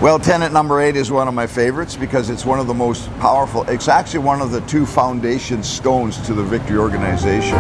Well, tenet number 8 is one of my favorites because it's one of the most powerful. It's actually one of the 2 foundation stones to the Victory organization.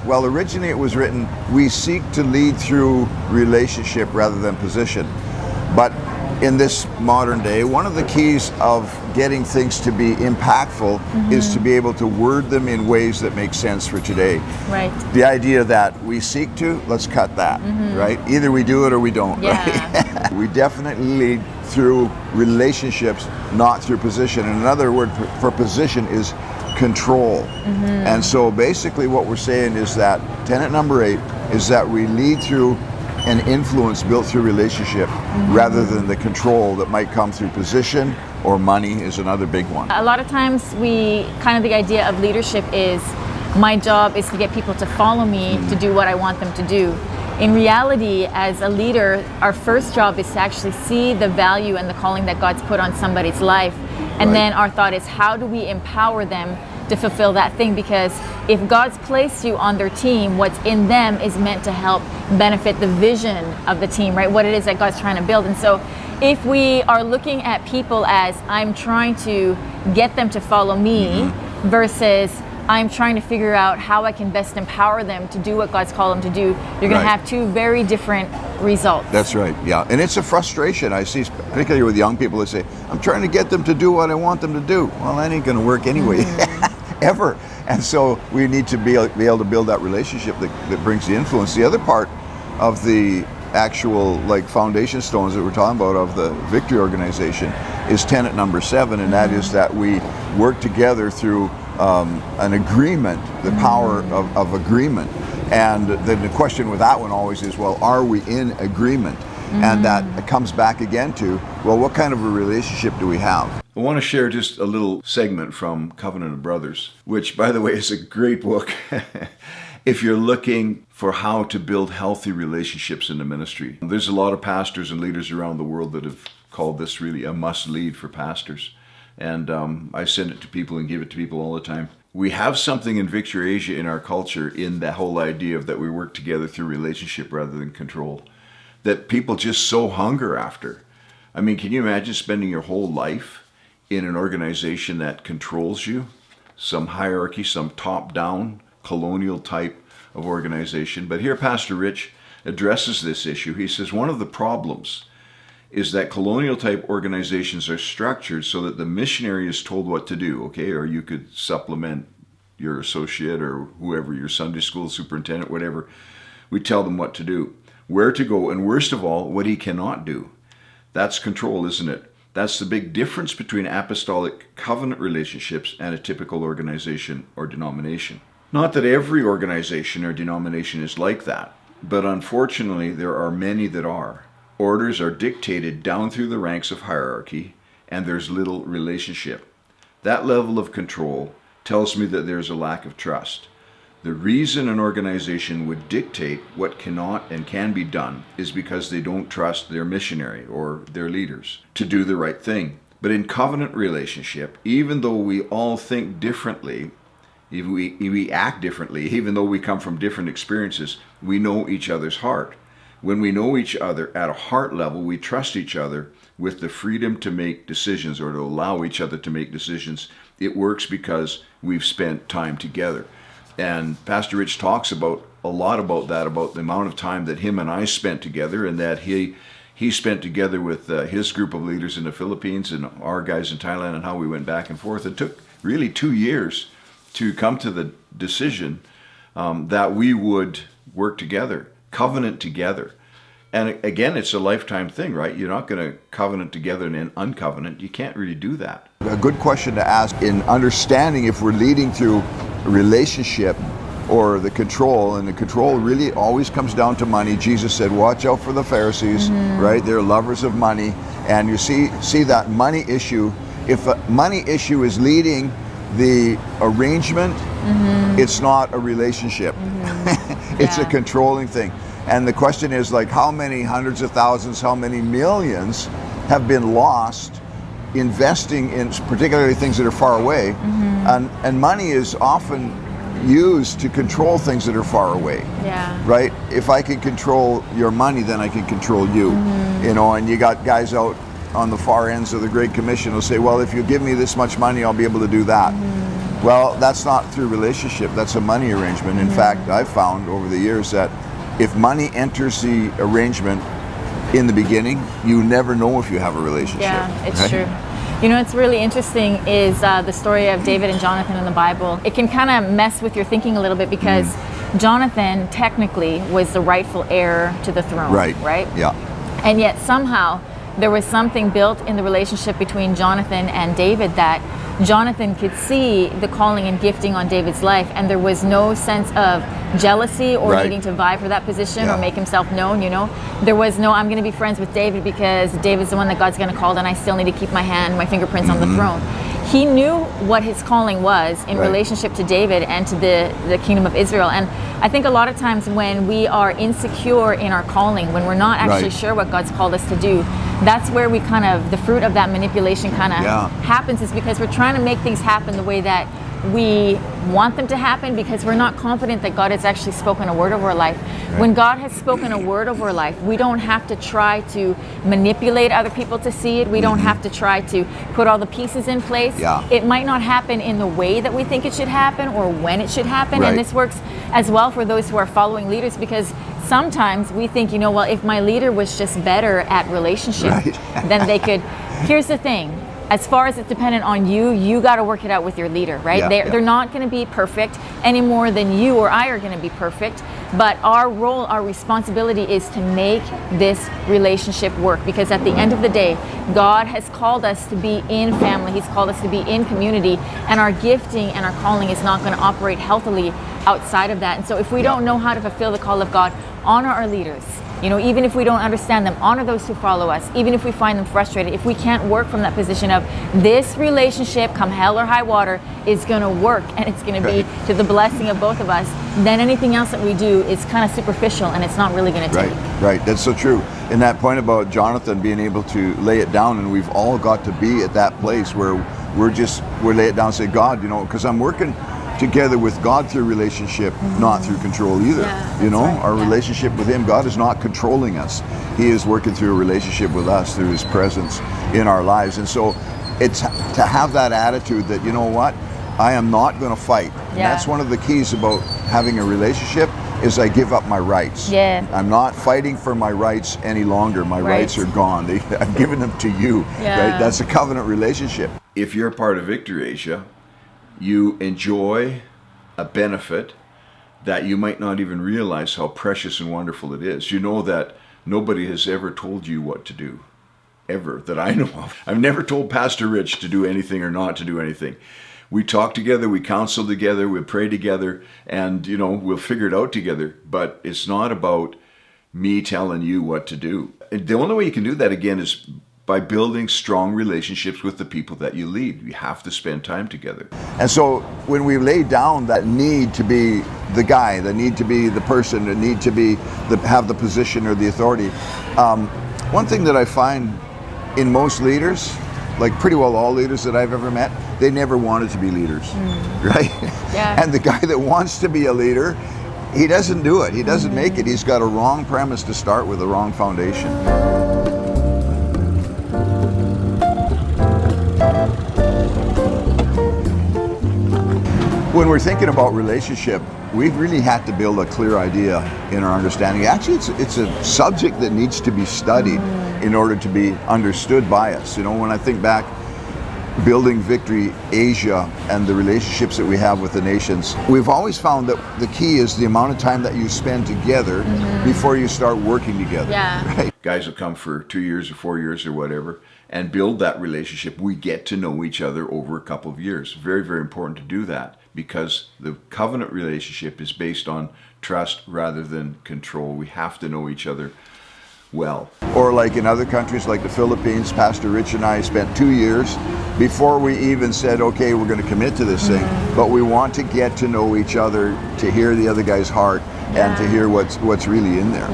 Well, originally it was written, we seek to lead through relationship rather than position. But in this modern day, one of the keys of getting things to be impactful is to be able to word them in ways that make sense for today. Right. The idea that we seek to, let's cut that, right? Either we do it or we don't, right? We definitely lead through relationships, not through position. And another word for position is control. And so basically what we're saying is that tenet number 8 is that we lead through an influence built through relationship rather than the control that might come through position or money is another big one. A lot of times the idea of leadership is my job is to get people to follow me to do what I want them to do. In reality, as a leader, our first job is to actually see the value and the calling that God's put on somebody's life. And then our thought is, how do we empower them to fulfill that thing? Because if God's placed you on their team, what's in them is meant to help benefit the vision of the team, right? What it is that God's trying to build. And so if we are looking at people as I'm trying to get them to follow me versus I'm trying to figure out how I can best empower them to do what God's called them to do, you're going to have 2 very different results. That's right, yeah. And it's a frustration I see, particularly with young people that say, I'm trying to get them to do what I want them to do. Well, that ain't going to work anyway, ever. And so we need to be able to build that relationship that brings the influence. The other part of the actual foundation stones that we're talking about of the Victory organization is tenet number 7, and that is that we work together through an agreement, the power of agreement. And the question with that one always is, well, are we in agreement? And that comes back again to, well, what kind of a relationship do we have? I want to share just a little segment from Covenant of Brothers, which, by the way, is a great book if you're looking for how to build healthy relationships in the ministry. There's a lot of pastors and leaders around the world that have called this really a must-lead for pastors. And I send it to people and give it to people all the time. We have something in Victory Asia in our culture in the whole idea of that we work together through relationship rather than control, that people just so hunger after. I mean, can you imagine spending your whole life in an organization that controls you? Some hierarchy, some top-down, colonial type of organization. But here Pastor Rich addresses this issue. He says one of the problems is that colonial type organizations are structured so that the missionary is told what to do, okay? Or you could supplement your associate or whoever, your Sunday school superintendent, whatever. We tell them what to do, where to go, and worst of all, what he cannot do. That's control, isn't it? That's the big difference between apostolic covenant relationships and a typical organization or denomination. Not that every organization or denomination is like that, but unfortunately there are many that are. Orders are dictated down through the ranks of hierarchy, and there's little relationship. That level of control tells me that there's a lack of trust. The reason an organization would dictate what cannot and can be done is because they don't trust their missionary or their leaders to do the right thing. But in covenant relationship, even though we all think differently, even we act differently, even though we come from different experiences, we know each other's heart. When we know each other at a heart level, we trust each other with the freedom to make decisions or to allow each other to make decisions. It works because we've spent time together. And Pastor Rich talks about a lot about that, about the amount of time that him and I spent together, and that he spent together with his group of leaders in the Philippines and our guys in Thailand, and how we went back and forth. It took really 2 years to come to the decision that we would work together, covenant together. And again, it's a lifetime thing, right? You're not going to covenant together and then uncovenant. You can't really do that. A good question to ask in understanding if we're leading through a relationship or the control, and the control really always comes down to money. Jesus said, watch out for the Pharisees, right? They're lovers of money. And you see that money issue. If a money issue is leading the arrangement, it's not a relationship. It's a controlling thing. And the question is, like, how many hundreds of thousands, how many millions have been lost investing in particularly things that are far away? And money is often used to control things that are far away. Yeah. Right? If I can control your money, then I can control you. You know, and you got guys out on the far ends of the Great Commission who'll say, well, if you give me this much money, I'll be able to do that. Well, that's not through relationship. That's a money arrangement. In fact, I've found over the years that if money enters the arrangement in the beginning, you never know if you have a relationship. Yeah, it's right? true. You know, what's really interesting is the story of David and Jonathan in the Bible. It can kind of mess with your thinking a little bit because Jonathan technically was the rightful heir to the throne. Right. Right? Yeah. And yet somehow there was something built in the relationship between Jonathan and David that Jonathan could see the calling and gifting on David's life, and there was no sense of jealousy or Right. needing to vie for that position Yeah. or make himself known, you know. There was no, I'm going to be friends with David because David's the one that God's going to call, and I still need to keep my fingerprints on the throne. He knew what his calling was in Right. relationship to David and to the kingdom of Israel. And I think a lot of times when we are insecure in our calling, when we're not actually Right. sure what God's called us to do, that's where we kind of, the fruit of that manipulation kind of Yeah. happens, is because we're trying to make things happen the way that we want them to happen because we're not confident that God has actually spoken a word over our life. Right. When God has spoken a word over our life, we don't have to try to manipulate other people to see it. We don't have to try to put all the pieces in place. Yeah. It might not happen in the way that we think it should happen or when it should happen. Right. And this works as well for those who are following leaders, because sometimes we think, you know, well, if my leader was just better at relationship, Right. then they could. Here's the thing. As far as it's dependent on you, you got to work it out with your leader, right? Yeah, They're not going to be perfect any more than you or I are going to be perfect. But our role, our responsibility is to make this relationship work. Because at the end of the day, God has called us to be in family. He's called us to be in community. And our gifting and our calling is not going to operate healthily outside of that. And so if we don't know how to fulfill the call of God, honor our leaders. You know, even if we don't understand them, honor those who follow us. Even if we find them frustrated, if we can't work from that position of this relationship, come hell or high water, is going to work and it's going to be to the blessing of both of us, then anything else that we do is kind of superficial and it's not really going to take. Right. That's so true. And that point about Jonathan being able to lay it down, and we've all got to be at that place where we lay it down and say, God, you know, because I'm working together with God through relationship, not through control either. Yeah, you know, that's right. our Yeah. relationship with Him, God is not controlling us. He is working through a relationship with us through His presence in our lives. And so it's to have that attitude that, you know what, I am not going to fight. And Yeah. that's one of the keys about having a relationship, is I give up my rights. Yeah. I'm not fighting for my rights any longer. My Right. rights are gone. I've given them to you. Yeah. Right? That's a covenant relationship. If you're part of Victory Asia, you enjoy a benefit that you might not even realize how precious and wonderful it is. You know that nobody has ever told you what to do, ever, that I know of. I've never told Pastor Rich to do anything or not to do anything. We talk together, we counsel together, we pray together, and, you know, we'll figure it out together. But it's not about me telling you what to do. The only way you can do that, again, is by building strong relationships with the people that you lead. You have to spend time together. And so when we lay down that need to be the guy, the need to be the person, the need to be have the position or the authority, one thing that I find in most leaders, like pretty well all leaders that I've ever met, they never wanted to be leaders, right? Yeah. And the guy that wants to be a leader, he doesn't do it. He doesn't make it. He's got a wrong premise to start with, a wrong foundation. When we're thinking about relationship, we've really had to build a clear idea in our understanding. Actually, it's a subject that needs to be studied in order to be understood by us. You know, when I think back, building Victory Asia and the relationships that we have with the nations, we've always found that the key is the amount of time that you spend together before you start working together. Yeah. Right? Guys will come for 2 years or 4 years or whatever and build that relationship. We get to know each other over a couple of years. Very, very important to do that, because the covenant relationship is based on trust rather than control. We have to know each other well. Or like in other countries like the Philippines, Pastor Rich and I spent 2 years before we even said, okay, we're going to commit to this thing, but we want to get to know each other, to hear the other guy's heart, and to hear what's really in there.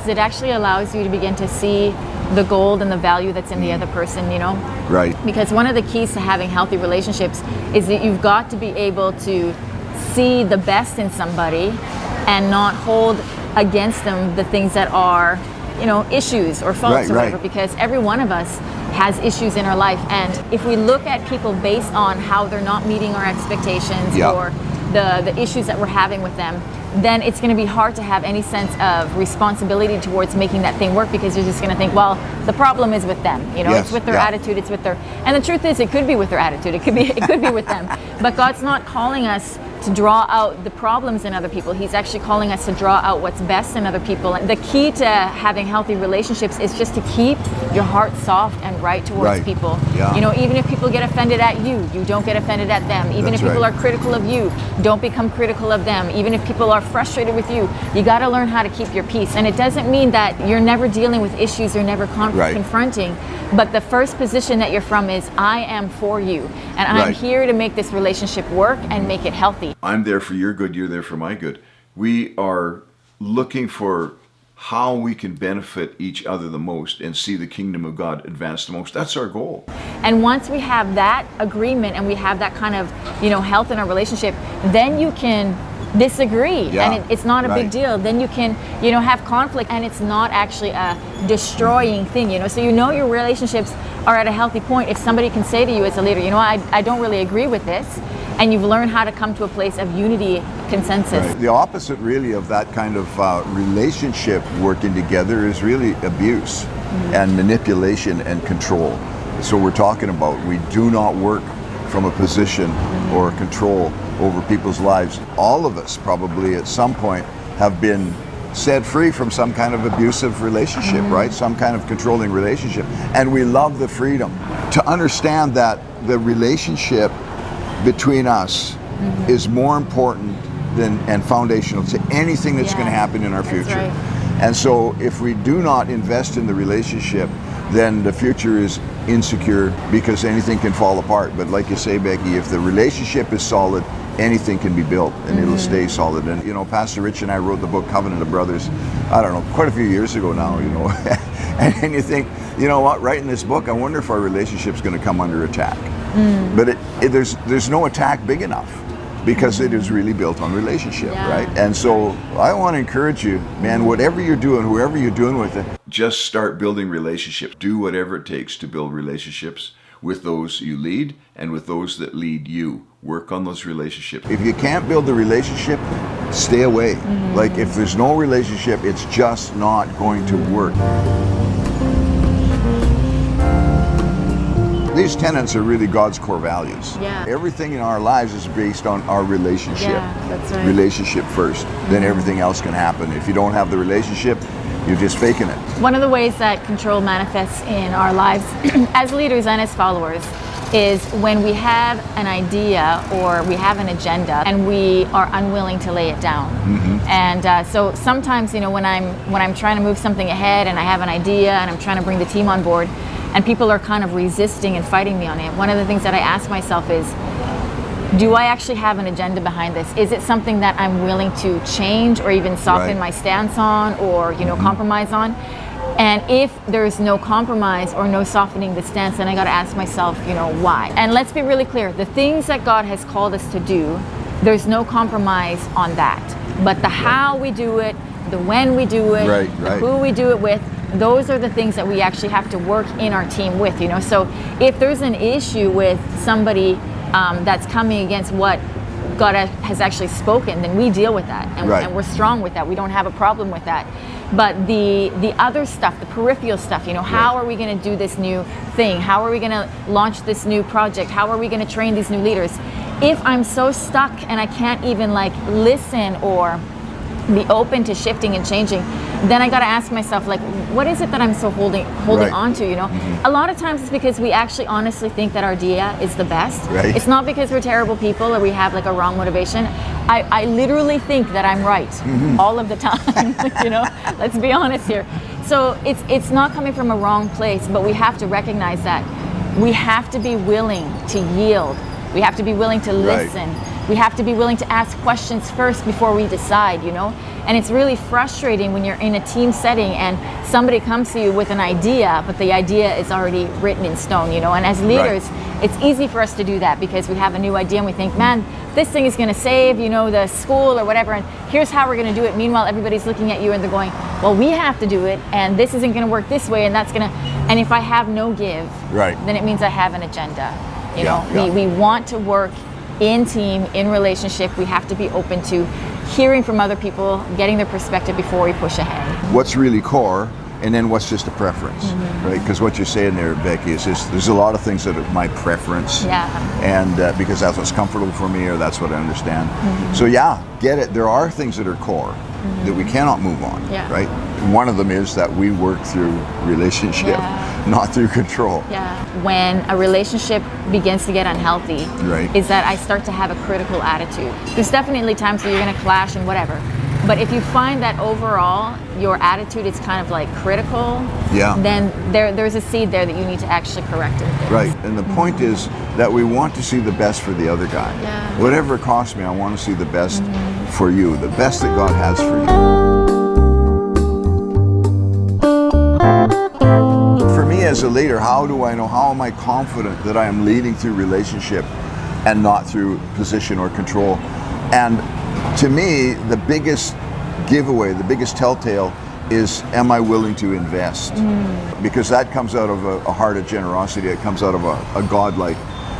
It actually allows you to begin to see the gold and the value that's in the other person, you know? Right. Because one of the keys to having healthy relationships is that you've got to be able to see the best in somebody and not hold against them the things that are, issues or faults or whatever, because every one of us has issues in our life. And if we look at people based on how they're not meeting our expectations or the issues that we're having with them, then it's going to be hard to have any sense of responsibility towards making that thing work, because you're just going to think, well, the problem is with them. It's with their attitude, it's with their, and the truth is, it could be with their attitude, it could be with them. But God's not calling us to draw out the problems in other people. He's actually calling us to draw out what's best in other people. And the key to having healthy relationships is just to keep your heart soft and right towards people. Even if people get offended at you, you don't get offended at them. Even if people are critical of you, don't become critical of them. Even if people are frustrated with you, you got to learn how to keep your peace. And it doesn't mean that you're never dealing with issues, you're never confronting, but the first position that you're from is, I am for you, and I'm here to make this relationship work and make it healthy. I'm there for your good, you're there for my good. We are looking for how we can benefit each other the most and see the kingdom of God advance the most. That's our goal. And once we have that agreement and we have that kind of, health in our relationship, then you can disagree and it's not a big deal. Then you can, have conflict, and it's not actually a destroying thing, So your relationships are at a healthy point if somebody can say to you as a leader, I don't really agree with this. And you've learned how to come to a place of unity, consensus. The opposite really of that kind of relationship working together is really abuse and manipulation and control. So we're talking about, we do not work from a position or control over people's lives. All of us probably at some point have been set free from some kind of abusive relationship, right? Some kind of controlling relationship. And we love the freedom to understand that the relationship between us is more important than and foundational to anything that's going to happen in our future. And so if we do not invest in the relationship, then the future is insecure, because anything can fall apart. But like you say, Becky, if the relationship is solid, anything can be built and it'll stay solid. And Pastor Rich and I wrote the book Covenant of Brothers, I don't know, quite a few years ago now, and you think, what, writing this book, I wonder if our relationship's going to come under attack. But there's no attack big enough, because it is really built on relationship, right? And so I want to encourage you, man, whatever you're doing, whoever you're doing with it, just start building relationships. Do whatever it takes to build relationships with those you lead and with those that lead you. Work on those relationships. If you can't build the relationship, stay away. Like, if there's no relationship, it's just not going to work. These tenets are really God's core values. Everything in our lives is based on our relationship. That's right. Relationship first, then everything else can happen. If you don't have the relationship, you're just faking it. One of the ways that control manifests in our lives as leaders and as followers is when we have an idea or we have an agenda and we are unwilling to lay it down. And so sometimes, when I'm trying to move something ahead and I have an idea and I'm trying to bring the team on board, and people are kind of resisting and fighting me on it, one of the things that I ask myself is, do I actually have an agenda behind this? Is it something that I'm willing to change or even soften my stance on, or compromise on? And if there's no compromise or no softening the stance, then I got to ask myself, why? And let's be really clear, the things that God has called us to do, there's no compromise on that. But the how we do it, the when we do it, the who we do it with, those are the things that we actually have to work in our team with, So if there's an issue with somebody that's coming against what God has actually spoken, then we deal with that, and we're strong with that. We don't have a problem with that. But the other stuff, the peripheral stuff, how are we going to do this new thing? How are we going to launch this new project? How are we going to train these new leaders? If I'm so stuck and I can't even listen or be open to shifting and changing, then I got to ask myself, what is it that I'm so holding on to, A lot of times it's because we actually honestly think that our idea is the best. It's not because we're terrible people or we have a wrong motivation. I literally think that I'm right all of the time, Let's be honest here. So it's not coming from a wrong place, but we have to recognize that we have to be willing to yield. We have to be willing to listen. We have to be willing to ask questions first before we decide, And it's really frustrating when you're in a team setting and somebody comes to you with an idea, but the idea is already written in stone, you know. And as leaders, it's easy for us to do that because we have a new idea and we think, man, this thing is going to save, you know, the school or whatever, and here's how we're going to do it. Meanwhile, everybody's looking at you and they're going, well, we have to do it, and this isn't going to work this way, and that's going to, and if I have no give, then it means I have an agenda. You know, we want to work in team, in relationship. We have to be open to hearing from other people, getting their perspective before we push ahead. What's really core, and then what's just a preference, right? Because what you're saying there, Becky, is just, there's a lot of things that are my preference, and because that's what's comfortable for me, or that's what I understand. So get it. There are things that are core that we cannot move on, right? One of them is that we work through relationship, not through control. When a relationship begins to get unhealthy, is that I start to have a critical attitude. There's definitely times where you're going to clash and whatever. But if you find that overall your attitude is kind of like critical, then there's a seed there that you need to actually correct it. Right, and the point is that we want to see the best for the other guy. Whatever it costs me, I want to see the best for you, the best that God has for you. For me as a leader, how do I know, how am I confident that I am leading through relationship and not through position or control? And to me, the biggest giveaway, the biggest telltale is, am I willing to invest? Because that comes out of a heart of generosity. It comes out of a godlike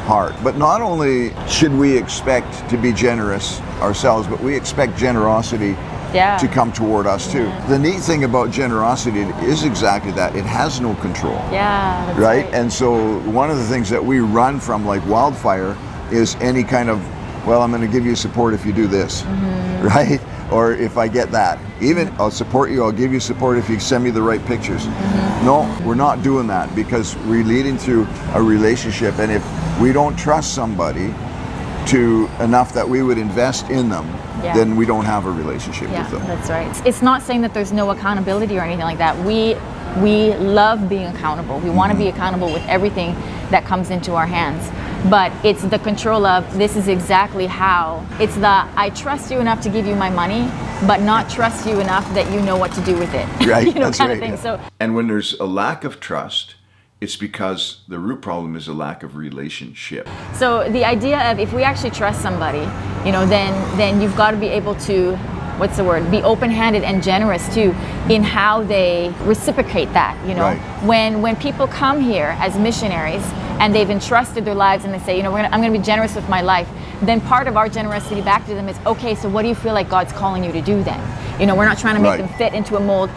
heart. But not only should we expect to be generous ourselves, but we expect generosity to come toward us too. The neat thing about generosity is exactly that. It has no control. That's right? And so one of the things that we run from like wildfire is any kind of, well, I'm going to give you support if you do this, right? Or if I get that. Even, I'll support you, I'll give you support if you send me the right pictures. No, we're not doing that because we're leading through a relationship. And if we don't trust somebody enough that we would invest in them, then we don't have a relationship with them. That's right. It's not saying that there's no accountability or anything like that. We love being accountable. We want to be accountable with everything that comes into our hands. But it's the control of, this is exactly how. It's the, I trust you enough to give you my money, but not trust you enough that you know what to do with it. Right, you know, that's kind right. of thing. So, and when there's a lack of trust, it's because the root problem is a lack of relationship. So the idea of, if we actually trust somebody, you know, then you've got to be able to, be open-handed and generous too in how they reciprocate that, you know. When people come here as missionaries and they've entrusted their lives and they say, you know, I'm going to be generous with my life, then part of our generosity back to them is, okay, so what do you feel like God's calling you to do then? You know, we're not trying to make them fit into a mold.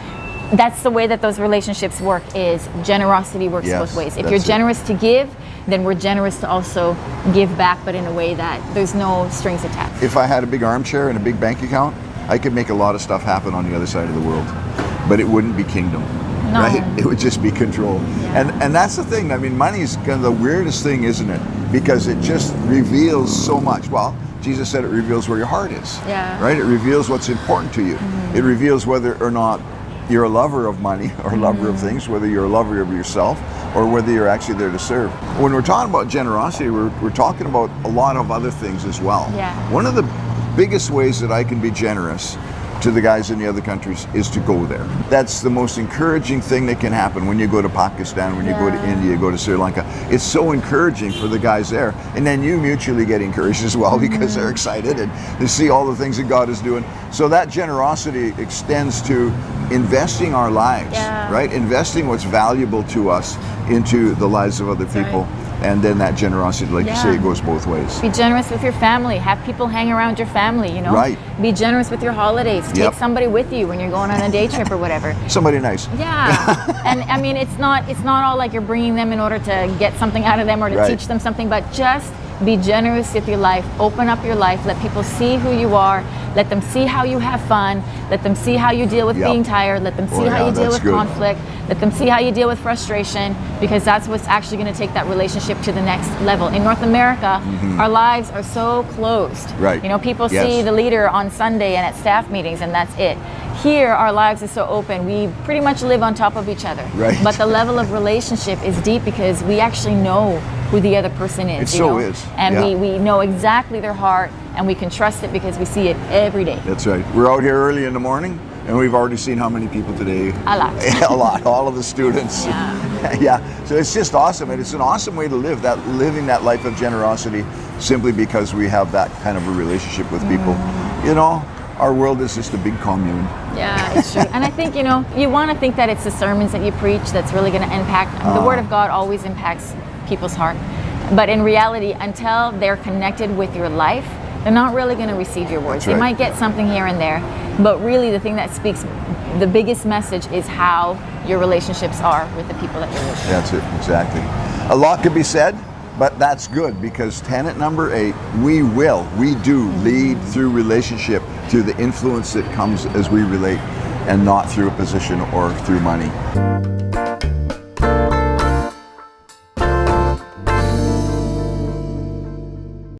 That's the way that those relationships work, is generosity works both ways. If you're generous to give, then we're generous to also give back, but in a way that there's no strings attached. If I had a big armchair and a big bank account, I could make a lot of stuff happen on the other side of the world, but it wouldn't be kingdom, right? It would just be control. And that's the thing. I mean, money is kind of the weirdest thing, isn't it? Because it just reveals so much. Well, Jesus said it reveals where your heart is, right? It reveals what's important to you. It reveals whether or not you're a lover of money or a lover of things, whether you're a lover of yourself or whether you're actually there to serve. When we're talking about generosity, we're talking about a lot of other things as well. One of the biggest ways that I can be generous to the guys in the other countries is to go there. That's the most encouraging thing that can happen when you go to Pakistan, when you go to India, go to Sri Lanka. It's so encouraging for the guys there. And then you mutually get encouraged as well because they're excited and they see all the things that God is doing. So that generosity extends to investing our lives, right? Investing what's valuable to us into the lives of other people. And then that generosity, like you say, it goes both ways. Be generous with your family. Have people hang around your family, you know? Be generous with your holidays. Take somebody with you when you're going on a day trip or whatever. Somebody nice. And I mean, it's not all like you're bringing them in order to get something out of them or to teach them something, but just be generous with your life. Open up your life. Let people see who you are. Let them see how you have fun. Let them see how you deal with being tired. Let them see how you deal with conflict. Let them see how you deal with frustration, because that's what's actually going to take that relationship to the next level. In North America, our lives are so closed. You know, people see the leader on Sunday and at staff meetings, and that's it. Here, our lives are so open. We pretty much live on top of each other. But the level of relationship is deep because we actually know who the other person is. It so is. And we know exactly their heart, and we can trust it because we see it every day. That's right. We're out here early in the morning, and we've already seen how many people today? A lot. A lot. All of the students. Yeah. Yeah. So it's just awesome, and it's an awesome way to live living that life of generosity, simply because we have that kind of a relationship with people. You know, our world is just a big commune. Yeah, it's true. And I think, you know, you want to think that it's the sermons that you preach that's really going to impact. The Word of God always impacts people's heart. But in reality, until they're connected with your life, they're not really going to receive your words. That's right. They might get something here and there, but really the thing that speaks the biggest message is how your relationships are with the people that you're with. That's it, exactly. A lot could be said, but that's good, because tenet number 8, we do lead through relationship, through the influence that comes as we relate, and not through a position or through money.